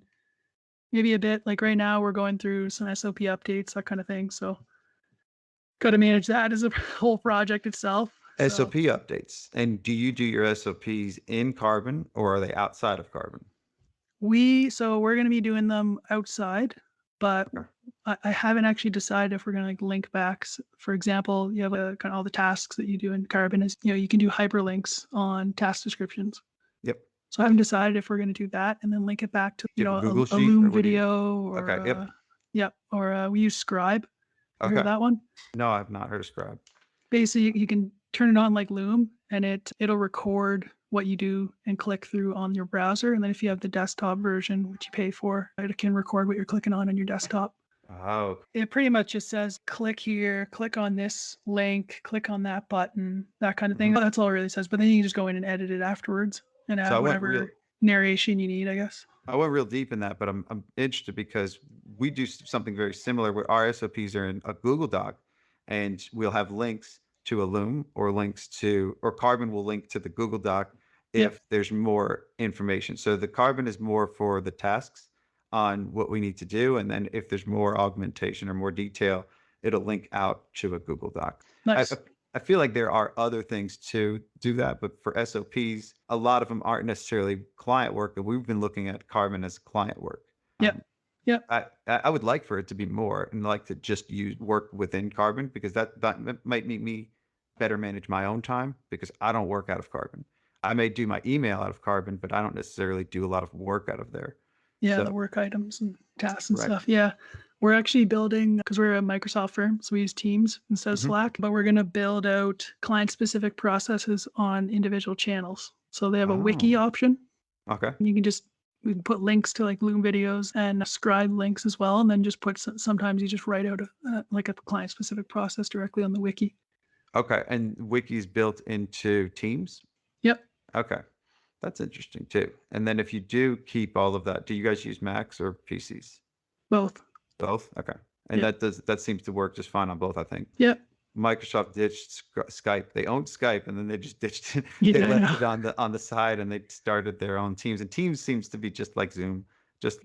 maybe a bit like right now we're going through some SOP updates, that kind of thing. So got to manage that as a whole project itself. So SOP updates. And do you do your SOPs in Karbon or are they outside of Karbon? we're going to be doing them outside, but Okay. I haven't actually decided if we're going to like link backs. For example, you have kind of all the tasks that you do in Karbon is, you can do hyperlinks on task descriptions. Yep. So I haven't decided if we're going to do that and then link it back to, Do you have a Google a Sheet, or Loom what do you? video or, Okay. Yep. we use Scribe. You heard of Okay. that one? No, I've not heard of Scribe. Basically, you can turn it on like Loom, and it'll record what you do and click through on your browser. And then if you have the desktop version, which you pay for, it can record what you're clicking on your desktop. Oh, It pretty much just says, click here, click on this link, click on that button, that kind of thing. That's all it really says. But then you can just go in and edit it afterwards and so add whatever narration you need, I guess. I went real deep in that, but I'm interested because we do something very similar where our SOPs are in a Google Doc, and we'll have links to a Loom or Karbon will link to the Google Doc if there's more information. So the Karbon is more for the tasks on what we need to do, and then if there's more augmentation or more detail, it'll link out to a Google Doc. Nice. I feel like there are other things to do that, but for SOPs, a lot of them aren't necessarily client work, and we've been looking at Karbon as client work. I would like for it to be more, and like to just work within Karbon, because that might make me better manage my own time, because I don't work out of Karbon. I may do my email out of Karbon, but I don't necessarily do a lot of work out of there. Yeah, the work items and tasks and stuff. Yeah. We're actually building, because we're a Microsoft firm, so we use Teams instead of Slack, but we're going to build out client-specific processes on individual channels. So they have a wiki option. Okay. We can put links to like Loom videos and Scribe links as well, and then just sometimes you just write out like a client-specific process directly on the wiki. Okay. And wiki's built into Teams? Yep. Okay. That's interesting too. And then if you do keep all of that, do you guys use Macs or PCs? Both. Both? Okay. And that seems to work just fine on both, I think. Yep. Microsoft ditched Skype. They owned Skype, and then they just ditched it. Yeah, they left it on the side, and they started their own Teams. And Teams seems to be just like Zoom, just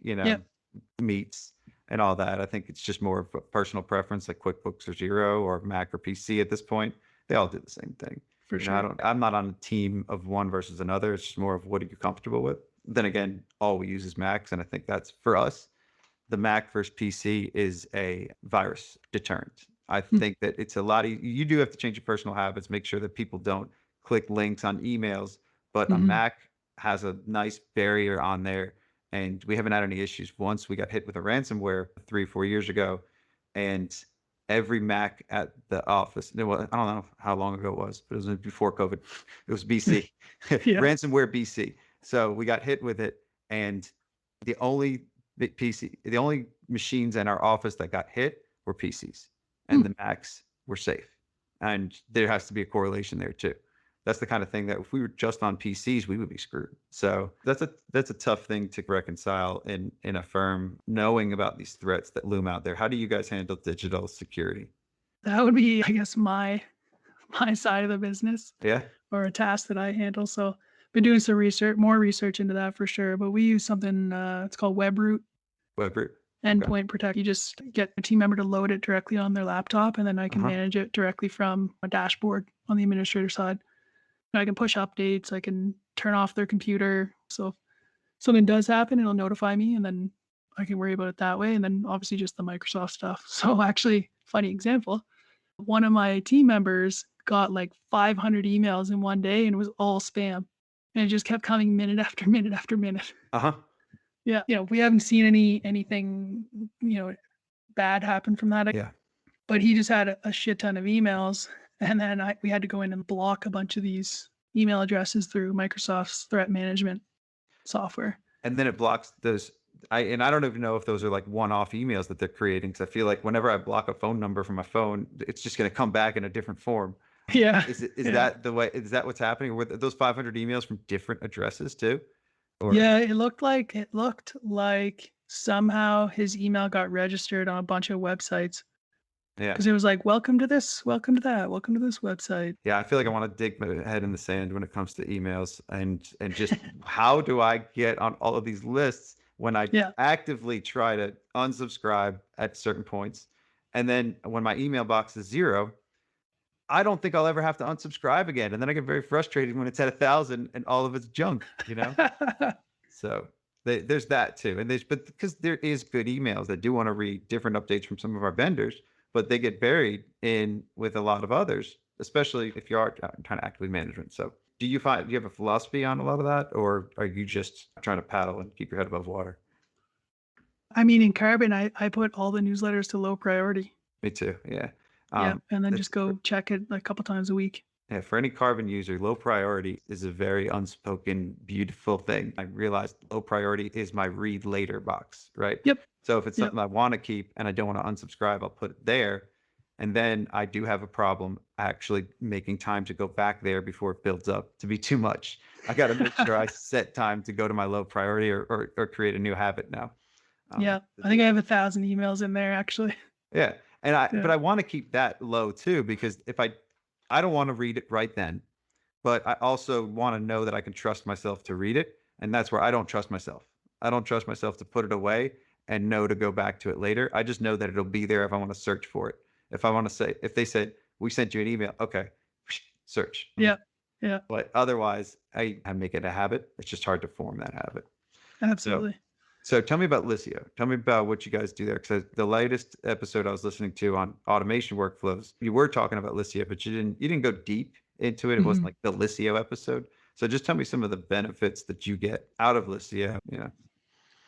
meets and all that. I think it's just more of a personal preference, like QuickBooks or Xero or Mac or PC at this point. They all do the same thing. For sure. I'm not on a team of one versus another. It's just more of what are you comfortable with. Then again, all we use is Macs, and I think that's for us. The Mac versus PC is a virus deterrent. I think that it's a lot. You do have to change your personal habits, make sure that people don't click links on emails, but a Mac has a nice barrier on there, and we haven't had any issues. Once we got hit with a ransomware 3-4 years ago, and every Mac at the office, I don't know how long ago it was, but it was before COVID. It was BC, ransomware BC. So we got hit with it, and the only machines in our office that got hit were PCs, and the Macs were safe. And there has to be a correlation there too. That's the kind of thing that if we were just on PCs, we would be screwed. So that's a tough thing to reconcile in a firm, knowing about these threats that loom out there. How do you guys handle digital security? That would be, I guess, my side of the business. Yeah. Or a task that I handle. So been doing some more research into that for sure. But we use something, it's called WebRoot. Endpoint Protect. You just get a team member to load it directly on their laptop, and then I can manage it directly from a dashboard on the administrator side. And I can push updates. I can turn off their computer. So if something does happen, it'll notify me, and then I can worry about it that way. And then obviously just the Microsoft stuff. So actually, funny example, one of my team members got like 500 emails in one day, and it was all spam. And it just kept coming minute after minute after minute. Yeah. We haven't seen anything, bad happen from that. Yeah. But he just had a shit ton of emails. And then we had to go in and block a bunch of these email addresses through Microsoft's threat management software. And then it blocks those. I don't even know if those are like one-off emails that they're creating, because I feel like whenever I block a phone number from my phone, it's just going to come back in a different form. Yeah. Is that the way? Is that what's happening? Were those 500 emails from different addresses too? Yeah, it looked like somehow his email got registered on a bunch of websites. Yeah. Because it was like, welcome to this, welcome to that, welcome to this website. Yeah, I feel like I want to dig my head in the sand when it comes to emails, and just how do I get on all of these lists when I actively try to unsubscribe at certain points, and then when my email box is 0, I don't think I'll ever have to unsubscribe again, and then I get very frustrated when it's at 1,000 and all of it's junk, So there's that too, but because there is good emails that do want to read different updates from some of our vendors, but they get buried in with a lot of others, especially if you are trying to actively manage it. So do you have a philosophy on a lot of that, or are you just trying to paddle and keep your head above water? I mean, in Karbon, I put all the newsletters to low priority. Me too. Yeah. Yeah. And then It's just go check it a couple times a week. Yeah, for any Karbon user, low priority is a very unspoken, beautiful thing. I realized low priority is my read later box, right? Yep. So if it's Yep. something I want to keep and I don't want to unsubscribe, I'll put it there. And then I do have a problem actually making time to go back there before it builds up to be too much. I got to make sure I set time to go to my low priority or create a new habit now. Yeah. To I do think I that. have 1,000 emails in there actually. Yeah. Yeah. But I want to keep that low too, because if I don't want to read it right then, but I also want to know that I can trust myself to read it. And that's where I don't trust myself. I don't trust myself to put it away and know to go back to it later. I just know that it'll be there if I want to search for it. If I want to say, if they said, we sent you an email, okay, search. Yeah. Yeah. But otherwise, I make it a habit. It's just hard to form that habit. So, Absolutely. so tell me about Liscio. Tell me about what you guys do there. Because the latest episode I was listening to on automation workflows, you were talking about Liscio, but you didn't go deep into it. It wasn't Mhm. like the Liscio episode. So just tell me some of the benefits that you get out of Liscio. Yeah.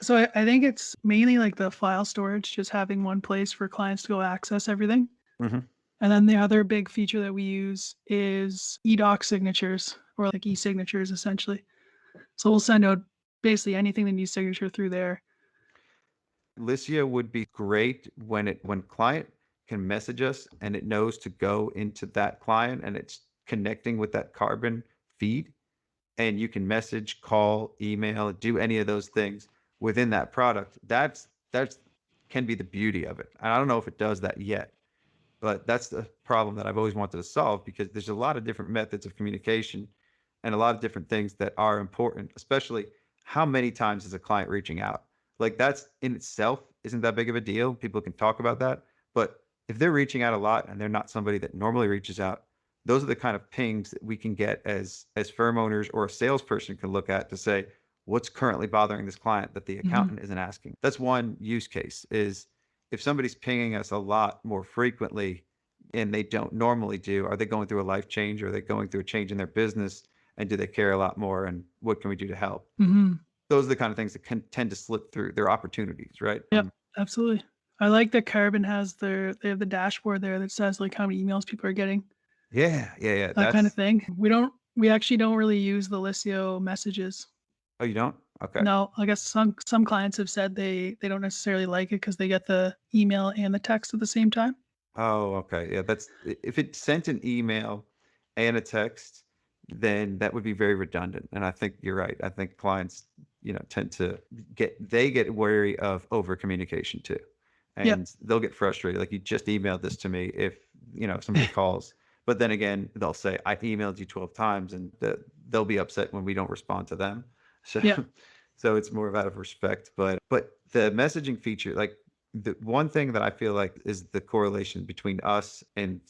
So I think it's mainly like the file storage, just having one place for clients to go access everything. Mm-hmm. And then the other big feature that we use is eDoc signatures or like e-signatures essentially. So we'll send out basically anything that needs signature through there. Liscio would be great when client can message us and it knows to go into that client and it's connecting with that Karbon feed, and you can message, call, email, do any of those things within that product. That's can be the beauty of it. And I don't know if it does that yet, but that's the problem that I've always wanted to solve, because there's a lot of different methods of communication and a lot of different things that are important, especially how many times is a client reaching out? Like that's in itself isn't that big of a deal. People can talk about that. But if they're reaching out a lot and they're not somebody that normally reaches out, those are the kind of pings that we can get as firm owners or a salesperson can look at to say, what's currently bothering this client that the Mhm. accountant isn't asking. That's one use case, is if somebody's pinging us a lot more frequently and they don't normally do, are they going through a life change? Or are they going through a change in their business? And do they care a lot more? And what can we do to help? Mhm. Those are the kind of things that can tend to slip through. Their opportunities, right? Yep, absolutely. I like that Carbon has they have the dashboard there that says like how many emails people are getting, Yeah. that kind of thing. We actually don't really use the Liscio messages. Oh, you don't? Okay. No, I guess some clients have said they don't necessarily like it because they get the email and the text at the same time. Oh, okay. Yeah, that's if it sent an email and a text, then that would be very redundant. And I think you're right. I think clients, tend to get wary of over communication too. Yep. And they'll get frustrated. Like, you just emailed this to me if, somebody calls. But then again, they'll say, I emailed you 12 times, and they'll be upset when we don't respond to them. So Yeah. so it's more out of respect. But the messaging feature, like, the one thing that I feel like is the correlation between us and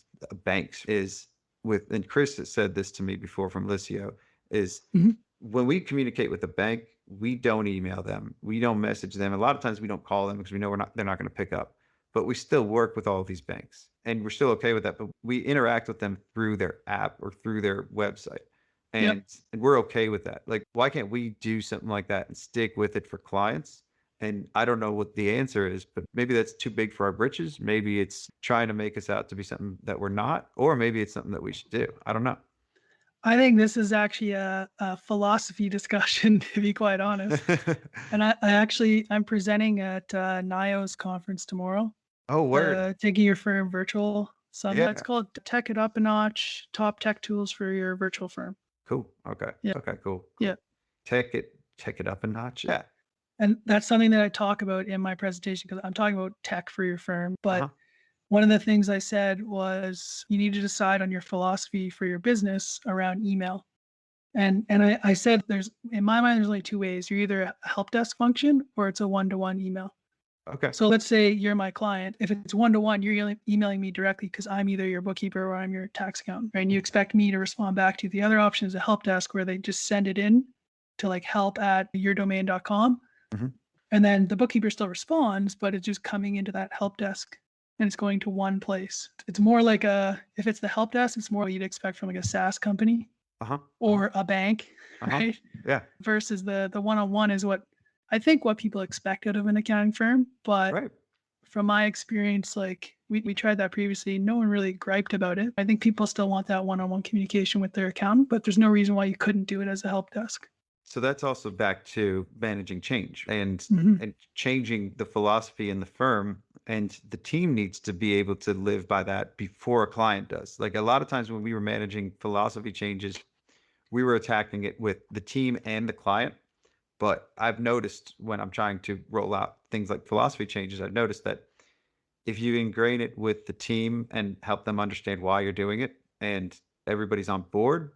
banks is and Chris has said this to me before from Liscio, is Mhm. when we communicate with the bank, we don't email them. We don't message them. A lot of times we don't call them because we know they're not going to pick up, but we still work with all of these banks and we're still okay with that. But we interact with them through their app or through their website. Yep. And we're okay with that. Like, why can't we do something like that and stick with it for clients? And I don't know what the answer is, but maybe that's too big for our britches. Maybe it's trying to make us out to be something that we're not, or maybe it's something that we should do. I don't know. I think this is actually a philosophy discussion, to be quite honest. And I'm presenting at NIO's conference tomorrow, Oh, word. the Taking Your Firm Virtual Summit. Yeah. It's called Tech It Up a Notch, Top Tech Tools for Your Virtual Firm. Cool. Okay. Yeah. Okay, cool. Yeah. Check it up a notch. Yeah. And that's something that I talk about in my presentation because I'm talking about tech for your firm. But Uh-huh. one of the things I said was you need to decide on your philosophy for your business around email. And I said in my mind, there's only two ways. You're either a help desk function or it's a one-to-one email. Okay. So let's say you're my client. If it's one-to-one, you're emailing me directly because I'm either your bookkeeper or I'm your tax accountant, right? And you expect me to respond back to you. The other option is a help desk where they just send it in to like help@yourdomain.com. Mhm. And then the bookkeeper still responds, but it's just coming into that help desk and it's going to one place. It's more like if it's the help desk, it's more what you'd expect from like a SaaS company Uh-huh. or a bank, Uh-huh. right? Yeah. Versus the one-on-one is what I think what people expect out of an accounting firm. But Right. from my experience, like We tried that previously. No one really griped about it. I think people still want that one-on-one communication with their accountant, but there's no reason why you couldn't do it as a help desk. So that's also back to managing change and Mhm. and changing the philosophy in the firm. And the team needs to be able to live by that before a client does. Like a lot of times when we were managing philosophy changes, we were attacking it with the team and the client. But I've noticed when I'm trying to roll out things like philosophy changes, I've noticed that if you ingrain it with the team and help them understand why you're doing it and everybody's on board,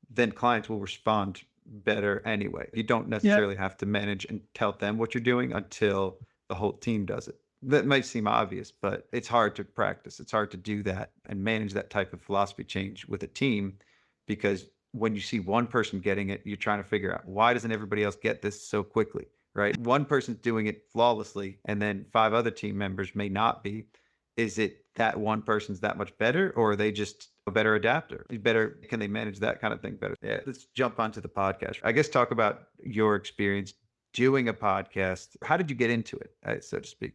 then clients will respond better anyway. You don't Yeah. necessarily have to manage and tell them what you're doing until the whole team does it. That might seem obvious, but it's hard to practice. It's hard to do that and manage that type of philosophy change with a team because when you see one person getting it, you're trying to figure out why doesn't everybody else get this so quickly, right? One person's doing it flawlessly and then 5 other team members may not be. Is it that one person's that much better or are they just a better adapter? Can they manage that kind of thing better? Yeah, let's jump onto the podcast. I guess talk about your experience doing a podcast. How did you get into it, so to speak?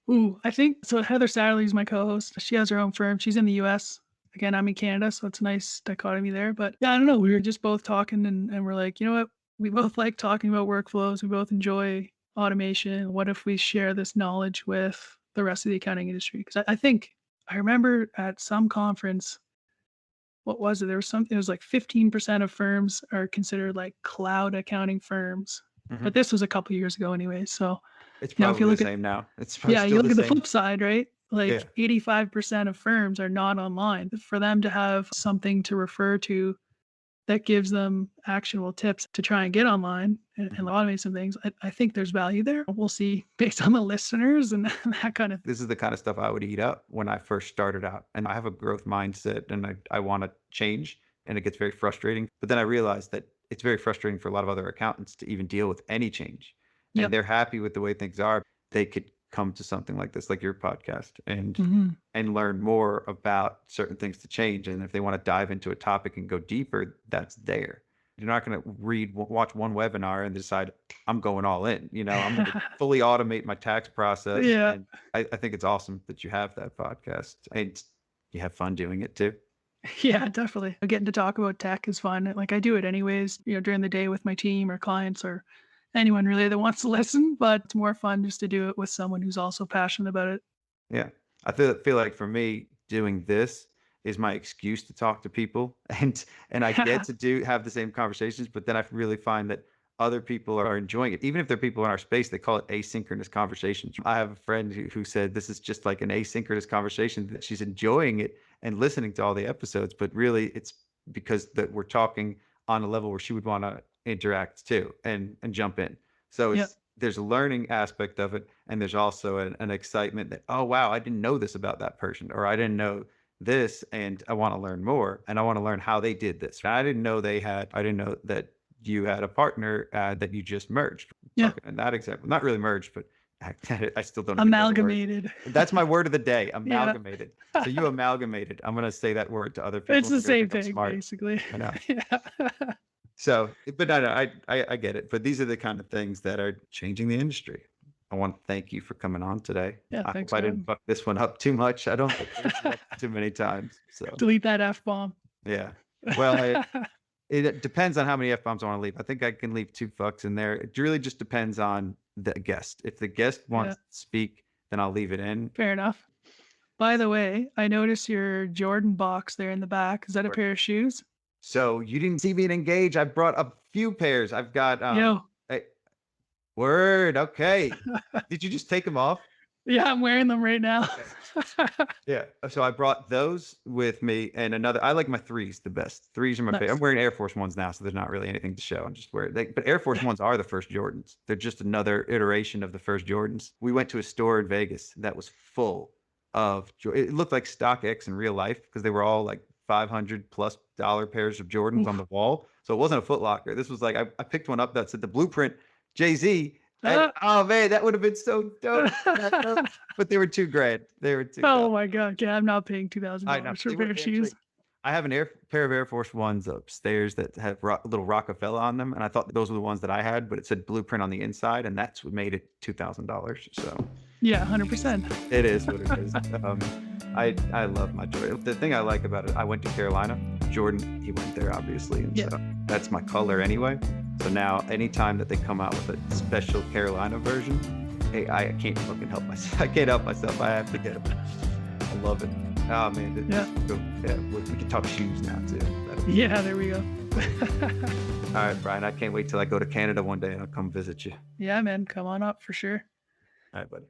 Ooh, I think so. Heather Satterley is my co-host. She has her own firm. She's in the US. Again, I'm in Canada, so it's a nice dichotomy there. But yeah, I don't know. We were just both talking and we're like, you know what? We both like talking about workflows. We both enjoy automation. What if we share this knowledge with the rest of the accounting industry? Because I think I remember at some conference, what was it? There was something, it was like 15% of firms are considered like cloud accounting firms. Mhm. But this was a couple years ago anyway. So, It's you know, if you probably the look at same now. It's probably yeah, still you the look at the same. flip side, right? Yeah. Like 85% of firms are not online. For them to have something to refer to that gives them actionable tips to try and get online and Mhm. automate some things, I think there's value there. We'll see based on the listeners and that kind of. This is the kind of stuff I would eat up when I first started out. And I have a growth mindset and I want to change and it gets very frustrating. But then I realized that it's very frustrating for a lot of other accountants to even deal with any change. And Yep. they're happy with the way things are. They could come to something like this, like your podcast, Mhm. and learn more about certain things to change. And if they want to dive into a topic and go deeper, that's there. You're not going to watch one webinar and decide I'm going all in. I'm going to fully automate my tax process. Yeah. And I think it's awesome that you have that podcast and you have fun doing it too. Yeah, definitely. Getting to talk about tech is fun. Like I do it anyways, during the day with my team or clients or anyone really that wants to listen, but it's more fun just to do it with someone who's also passionate about it. Yeah. I feel like for me, doing this is my excuse to talk to people and I get to have the same conversations, but then I really find that other people are enjoying it. Even if they're people in our space, they call it asynchronous conversations. I have a friend who said this is just like an asynchronous conversation, that she's enjoying it and listening to all the episodes, but really it's because that we're talking on a level where she would want to interact too and jump in. So Yep. there's a learning aspect of it and there's also an excitement that, oh wow, I didn't know this about that person or I didn't know this and I want to learn more and I want to learn how they did this. I didn't know that you had a partner that you just merged. Yeah. Talking in that example, not really merged, but I still don't even know the word. Amalgamated. That's my word of the day, Yeah. amalgamated. So you amalgamated. I'm going to say that word to other people. It's the and they're same gonna think I'm thing, smart. basically. I know. Yeah. So, but no, I get it. But these are the kind of things that are changing the industry. I want to thank you for coming on today. Yeah, I thanks hope I for didn't having fuck this one up too much. I don't think I messed it up too many times. So, Delete that F-bomb. yeah. Well, it depends on how many F-bombs I want to leave. I think I can leave 2 fucks in there. It really just depends on the guest. If the guest wants to speak, then I'll leave it in. Fair enough. By the way, I noticed your Jordan box there in the back. Is that a pair of shoes? So you didn't see me at Engage. I brought a few pairs. I've got Yo. word. Okay. Did you just take them off? Yeah, I'm wearing them right now. Yeah. So I brought those with me and another. I like my threes the best. Threes are my favorite. Nice. I'm wearing Air Force Ones now, so there's not really anything to show. I'm just wearing but Air Force Ones are the first Jordans. They're just another iteration of the first Jordans. We went to a store in Vegas that was full of, it looked like StockX in real life because they were all like $500+ pairs of Jordans on the wall. So it wasn't a Foot Locker. This was like, I picked one up that said the blueprint Jay-Z. And, oh man, that would have been so dope. But they were $2,000. They were $2,000. Oh my God. Yeah, I'm not paying $2,000 for a pair of shoes. I have pair of Air Force Ones upstairs that have little Rockefeller on them, and I thought those were the ones that I had, but it said Blueprint on the inside, and that's what made it $2,000. So Yeah, 100%. it is what it is. I love my Jordan. The thing I like about it, I went to Carolina. Jordan, he went there obviously, and Yeah. so that's my color anyway. So now, anytime that they come out with a special Carolina version, hey, I can't fucking help myself. I can't help myself. I have to get it. I love it. Oh man, we can talk shoes now too. Yeah, there we go. All right, Brian, I can't wait till I go to Canada one day and I'll come visit you. Yeah, man, come on up for sure. All right, buddy.